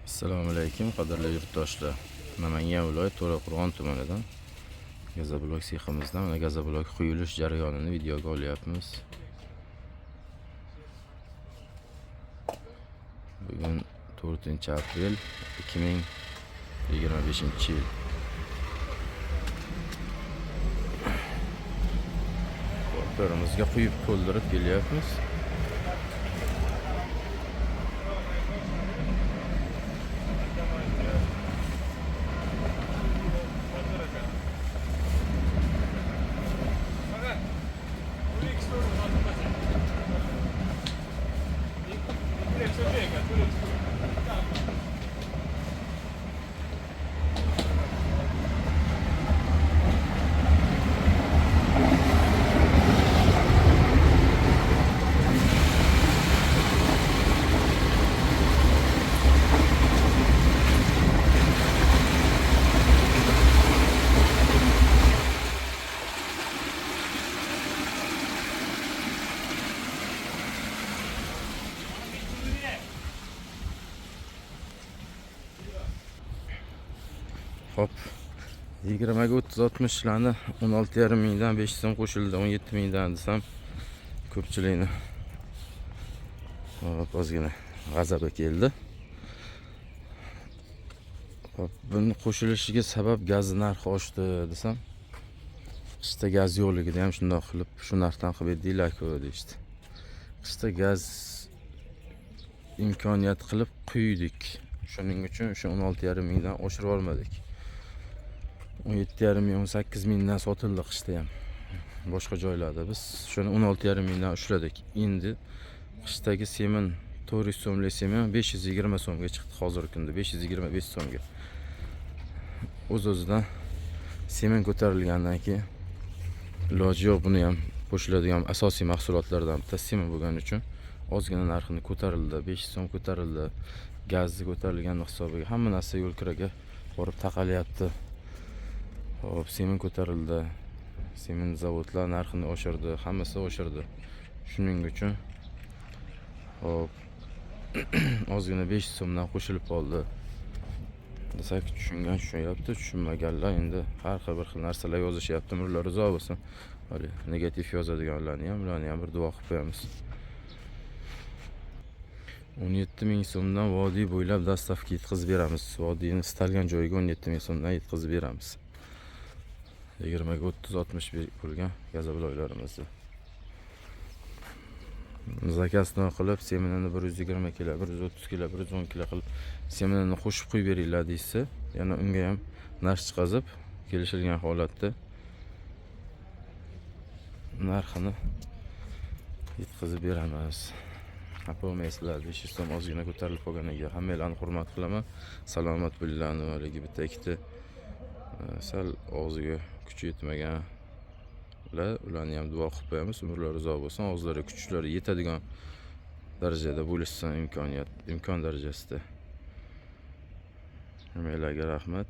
Assalomu alaykum qadrli yurtdoshlar. Namangan viloyat To'raqo'rg'on tumanidan gazoblok seximizdan mana gazoblok quyilish jarayonini videoga olyapmiz. Bugun 4-aprel 2025-yil. Qo'llarımizga quyib to'ldirib kelyapmiz. Hop. 20 ga 30-60larni 16,5 mingdan 500 so'm qo'shildi. 17 mingdan desam ko'pchilikni ozgina g'azabi keldi. Hop, buni qo'shilishiga sabab gaz narxi oshdi desam, qishda gaz yo'qligida ham shundoq qilib shu narxdan qilib edinglar-ku deyishdi. Qishda gaz imkoniyat qilib quydik. Shuning uchun o'sha 16,5 mingdan oshirib olmadik. 17,5 ming 18 mingdan sotildi qishda ham. Boshqa joylarda biz shuni 16,5 mingdan ushladik. Endi qishdagi semen 400 so'mlik semen 520 so'mga chiqdi hozirgi kunda, 525 so'mga. O'z-o'zidan semen ko'tarilgandan keyin iloji yo'q, buni ham qo'shiladigan asosiy mahsulotlardan bitta semen bo'lgani uchun ozgina narxini ko'tarildi, 500 so'm ko'tarildi. Gazni ko'tarilgan hisobiga hamma narsa yo'l kiraga borib taqalyapti. Hop, semen ko'tarildi. Semen zavodlar narxini oshirdi, hammasi oshirdi. Shuning uchun hop ozgina 500 so'mdan qo'shilib qoldi. Desak tushungan tushunyapti, tushunmaganlar endi har xil narsalar yozishyapti. Umrlar uzoq bo'lsin. Hali negativ yozadiganlarni ham, ularni ham bir duo qilib qo'yamiz. 17 ming so'mdan vodiy bo'ylab dastavka yetkazib beramiz. Vodiyni istalgan joyiga 17 ming so'mdan yetkazib beramiz. 20 ga 30-60 bo'lgan gazobloklarimizni zakasini qilib, semenini 120 kg, 130 kg, 110 kg qilib semenini qo'shib qo'yib beringlar deysa, yana unga ham narx chiqazib, kelishilgan holatda narxini yetkazib beramiz. Xafa bo'lmaysizlar, 500 so'm ozgina ko'tarilib qolganiga hammalarni hurmat qilaman. Salomat bo'linglar. Haligi bitta ikkita sal og'ziga kuchi yetmaganlar, ularni ham duo qilib qo'yamiz. Umrlari uzoq bo'lsin, og'izlari kuchlari yetadigan darajada bo'lishsin, imkon darajasida. Hammalarga rahmat.